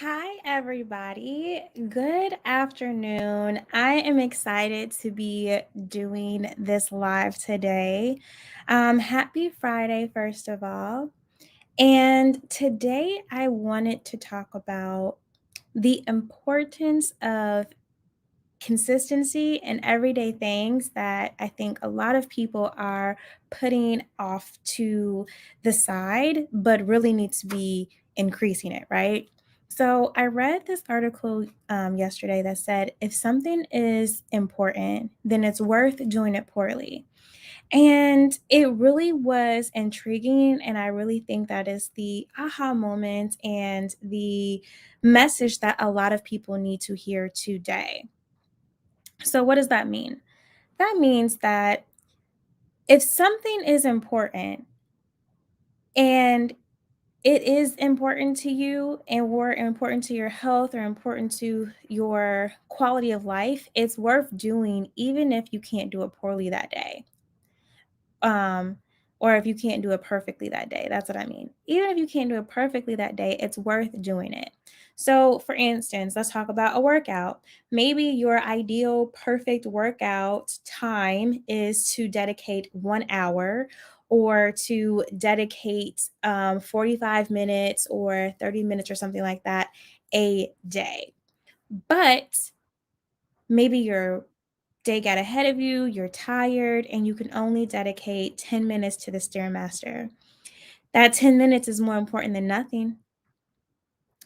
Hi, everybody. Good afternoon. I am excited to be doing this live today. Happy Friday, first of all. And today I wanted to talk about the importance of consistency and everyday things that I think a lot of people are putting off to the side, but really need to be increasing it, right? So I read this article yesterday that said if something is important, then it's worth doing it poorly. And it really was intriguing. And I really think that is the aha moment and the message that a lot of people need to hear today. So, what does that mean? That means that if something is important and it is important to you or important to your health or important to your quality of life, it's worth doing even if you can't do it poorly that day. Um, or if you can't do it perfectly that day. That's what I mean. Even if you can't do it perfectly that day, it's worth doing it. So, for instance, let's talk about a workout. Maybe your ideal perfect workout time is to dedicate 1 hour or to dedicate 45 minutes or 30 minutes or something like that a day. But maybe your day got ahead of you, you're tired, and you can only dedicate 10 minutes to the Stairmaster. That 10 minutes is more important than nothing.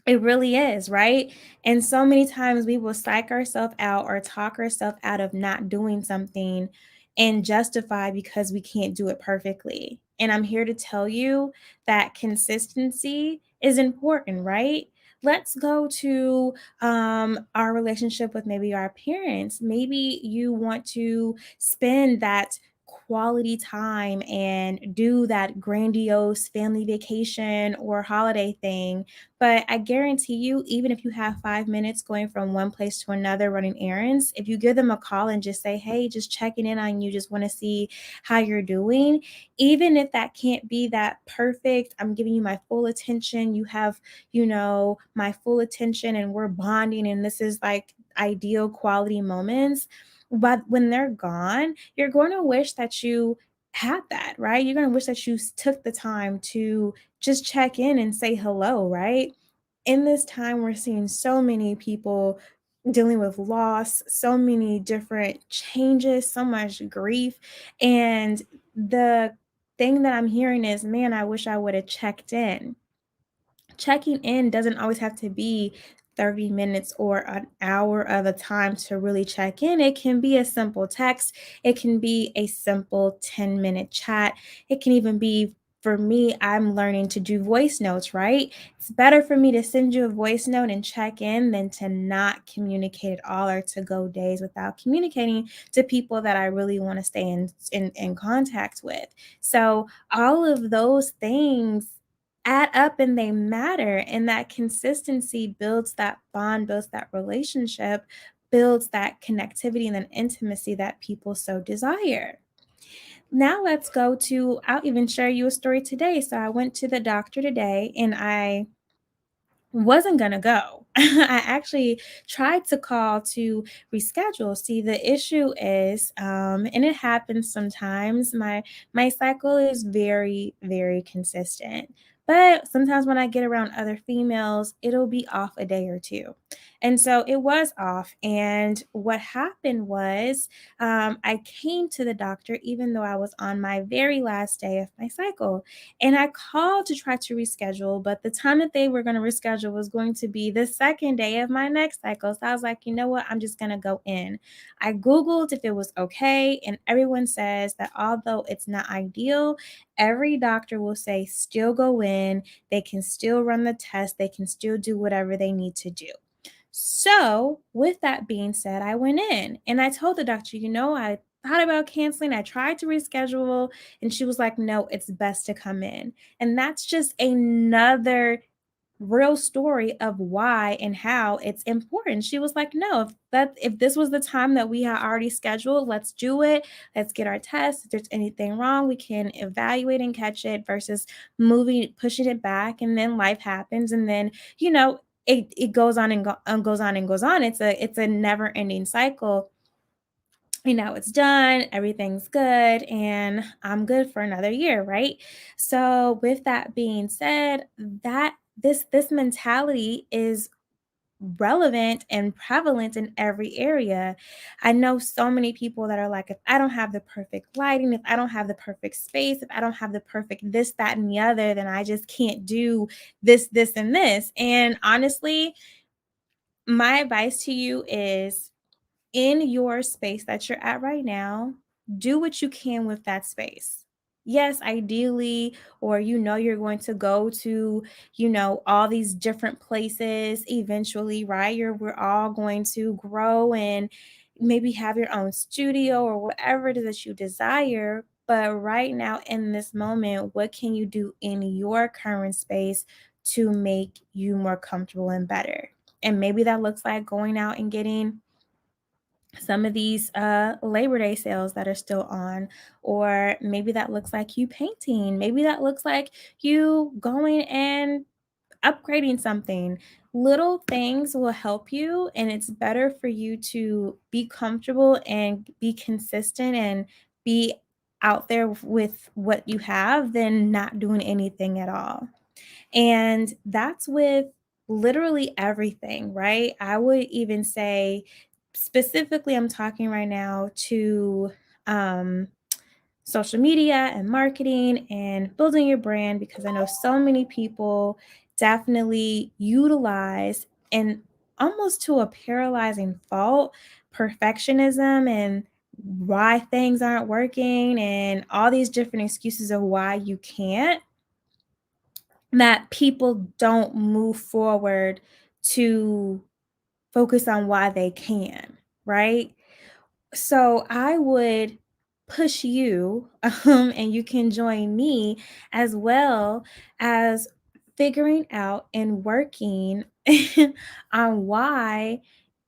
It really is, right? And so many times we will psych ourselves out or talk ourselves out of not doing something and justify because we can't do it perfectly. And I'm here to tell you that consistency is important, right? Let's go to our relationship with maybe our parents. Maybe you want to spend that quality time and do that grandiose family vacation or holiday thing, but I guarantee you, even if you have 5 minutes going from one place to another running errands, if you give them a call and just say, hey, just checking in on you, just want to see how you're doing, even if that can't be that perfect, I'm giving you my full attention. You have, my full attention, and we're bonding, and this is like ideal quality moments. But when they're gone, you're going to wish that you had that, right? You're going to wish that you took the time to just check in and say hello, right? In this time, we're seeing so many people dealing with loss, so many different changes, so much grief. And the thing that I'm hearing is, man, I wish I would have checked in. Checking in doesn't always have to be 30 minutes or an hour of a time to really check in. It can be a simple text, it can be a simple 10-minute chat. It can even be, for me, I'm learning to do voice notes, right? It's better for me to send you a voice note and check in than to not communicate at all or to go days without communicating to people that I really want to stay in contact with. So all of those things add up and they matter. And that consistency builds that bond, builds that relationship, builds that connectivity and that intimacy that people so desire. Now let's go to, I'll even share you a story today. So I went to the doctor today and I wasn't gonna go. I actually tried to call to reschedule. See, the issue is, and it happens sometimes, my cycle is very, very consistent. But sometimes when I get around other females, it'll be off a day or two. And so it was off. And what happened was, I came to the doctor even though I was on my very last day of my cycle. And I called to try to reschedule, but the time that they were going to reschedule was going to be the second day of my next cycle. So I was like, you know what? I'm just going to go in. I Googled if it was okay, and everyone says that although it's not ideal, every doctor will say still go in. They can still run the test, they can still do whatever they need to do. So, with that being said, I went in and I told the doctor, I thought about canceling. I tried to reschedule, and she was like, no, it's best to come in. And that's just another real story of why and how it's important. She was like, "No, if this was the time that we had already scheduled, let's do it. Let's get our test. If there's anything wrong, we can evaluate and catch it versus moving pushing it back and then life happens and then, you know, it goes on and goes on and goes on. It's a never ending cycle. It's done, everything's good, and I'm good for another year, right? So with that being said, that this mentality is relevant and prevalent in every area. I know so many people that are like, if I don't have the perfect lighting, if I don't have the perfect space, if I don't have the perfect this, that, and the other, then I just can't do this, and this. And honestly, my advice to you is, in your space that you're at right now, do what you can with that space. Yes, ideally, or you're going to go to, all these different places eventually, right? We're all going to grow and maybe have your own studio or whatever it is that you desire. But right now, in this moment, what can you do in your current space to make you more comfortable and better? And maybe that looks like going out and getting some of these Labor Day sales that are still on, or maybe that looks like you painting, maybe that looks like you going and upgrading something. Little things will help you, and it's better for you to be comfortable and be consistent and be out there with what you have than not doing anything at all. And that's with literally everything, right? I would even say, specifically, I'm talking right now to um, social media and marketing and building your brand, because I know so many people definitely utilize, and almost to a paralyzing fault, perfectionism and why things aren't working and all these different excuses of why you can't, that people don't move forward to focus on why they can, right? So I would push you, and you can join me as well as figuring out and working on why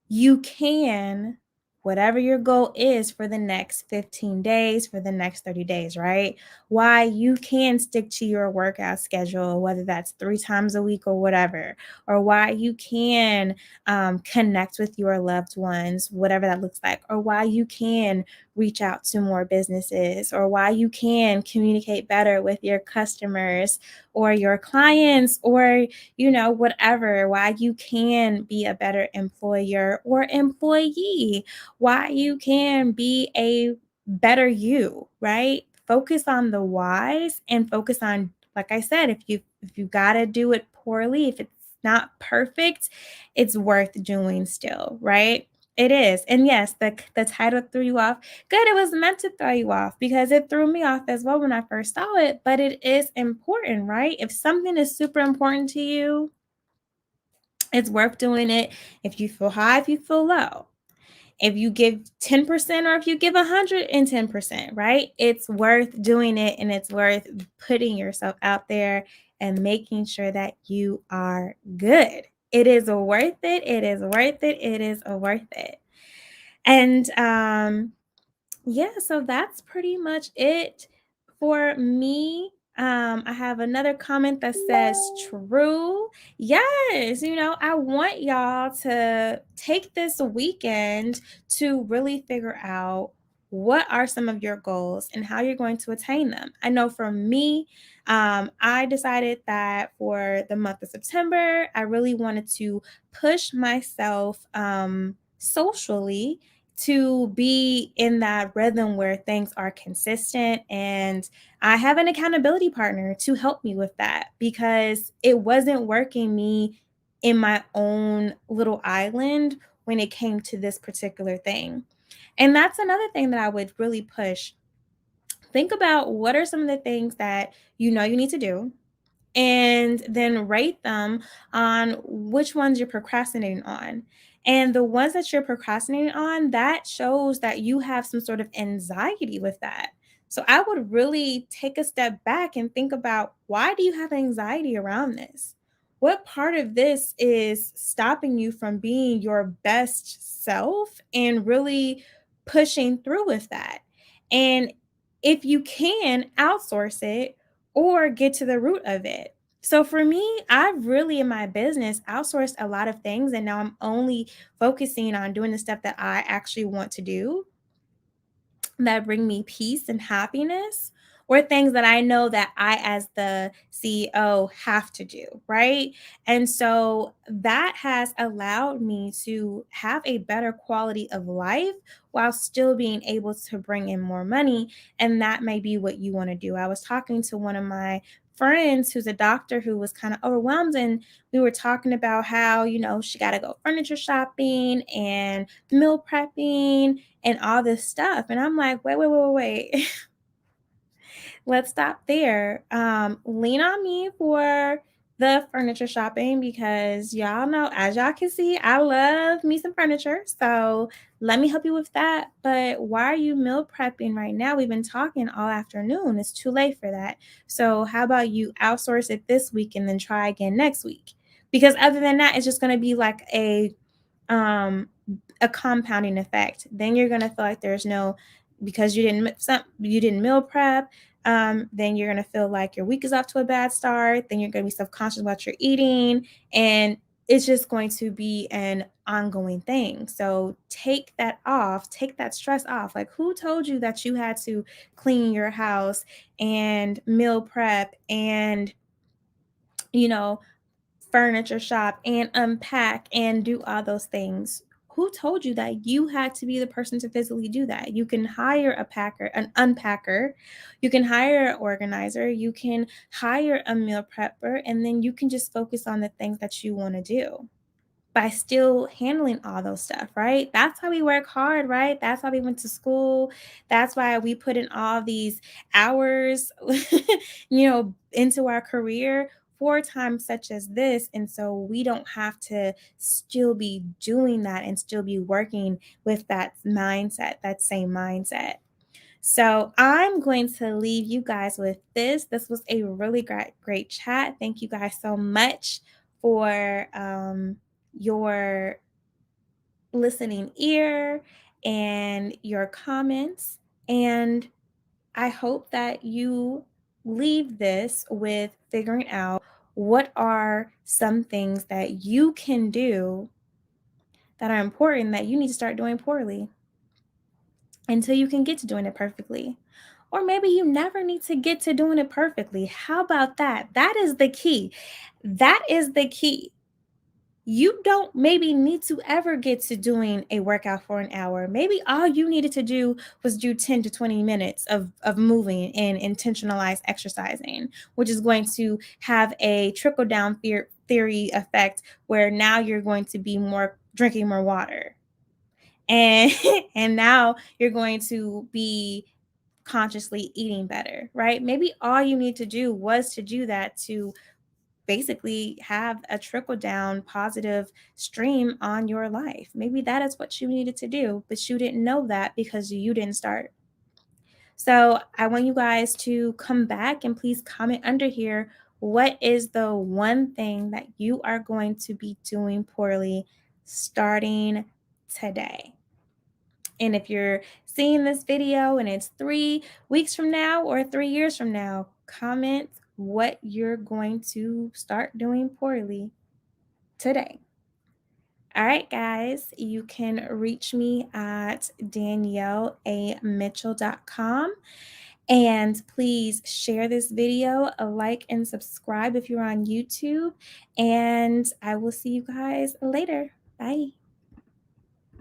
you can, whatever your goal is for the next 15 days, for the next 30 days, right? Why you can stick to your workout schedule, whether that's 3 times a week or whatever, or why you can connect with your loved ones, whatever that looks like, or why you can reach out to more businesses, or why you can communicate better with your customers or your clients, or whatever, why you can be a better employer or employee, why you can be a better you, right? Focus on the whys and focus on, like I said, if you got to do it poorly, if it's not perfect, it's worth doing still, right? It is. And yes, the title threw you off. Good, it was meant to throw you off, because it threw me off as well when I first saw it, but it is important, right? If something is super important to you, it's worth doing it. If you feel high, if you feel low, if you give 10% or if you give 110%, right? It's worth doing it, and it's worth putting yourself out there and making sure that you are good. It is worth it. It is worth it. It is worth it. And yeah, so that's pretty much it for me. I have another comment that says true. Yes, I want y'all to take this weekend to really figure out what are some of your goals and how you're going to attain them. I know for me, I decided that for the month of September, I really wanted to push myself socially, to be in that rhythm where things are consistent. And I have an accountability partner to help me with that, because it wasn't working me in my own little island when it came to this particular thing. And that's another thing that I would really push. Think about what are some of the things that you need to do, and then rate them on which ones you're procrastinating on. And the ones that you're procrastinating on, that shows that you have some sort of anxiety with that. So I would really take a step back and think about, why do you have anxiety around this? What part of this is stopping you from being your best self and really pushing through with that? And if you can, outsource it or get to the root of it. So for me, I've really in my business outsourced a lot of things, and now I'm only focusing on doing the stuff that I actually want to do that bring me peace and happiness, or things that I know that I as the CEO have to do, right? And so that has allowed me to have a better quality of life while still being able to bring in more money, and that may be what you want to do. I was talking to one of my friends who's a doctor who was kind of overwhelmed, and we were talking about how, she got to go furniture shopping and meal prepping and all this stuff. And I'm like, wait, wait, wait, wait, wait. Let's stop there. Lean on me for the furniture shopping because y'all know, as y'all can see, I love me some furniture. So let me help you with that. But why are you meal prepping right now? We've been talking all afternoon. It's too late for that. So how about you outsource it this week and then try again next week? Because other than that, it's just going to be like um a compounding effect. Then you're gonna feel like there's no because you didn't meal prep. Then you're gonna feel like your week is off to a bad start. Then you're gonna be self-conscious about your eating, and it's just going to be an ongoing thing. So take that off, take that stress off. Like, who told you that you had to clean your house and meal prep and you know furniture shop and unpack and do all those things? Who told you that you had to be the person to physically do that? You can hire a packer, an unpacker, you can hire an organizer, you can hire a meal prepper, and then you can just focus on the things that you want to do by still handling all those stuff, right? That's how we work hard, right? That's why we went to school. That's why we put in all these hours, into our career for times such as this. And so we don't have to still be doing that and still be working with that mindset, that same mindset. So I'm going to leave you guys with this. This was a really great chat. Thank you guys so much for your listening ear and your comments. And I hope that you leave this with figuring out what are some things that you can do that are important that you need to start doing poorly until you can get to doing it perfectly. Or maybe you never need to get to doing it perfectly. How about that? That is the key. That is the key. You don't maybe need to ever get to doing a workout for an hour. Maybe all you needed to do was do 10 to 20 minutes of moving and intentionalized exercising, which is going to have a trickle down theory effect where now you're going to be more drinking more water. And and now you're going to be consciously eating better, right? Maybe all you need to do was to do that to basically have a trickle down positive stream on your life. Maybe that is what you needed to do, but you didn't know that because you didn't start. So I want you guys to come back and please comment under here. What is the one thing that you are going to be doing poorly starting today? And if you're seeing this video and it's 3 weeks from now or 3 years from now, comment what you're going to start doing poorly today. All right, guys, you can reach me at danielleamitchell.com. And please share this video, a like, and subscribe if you're on YouTube. And I will see you guys later. Bye.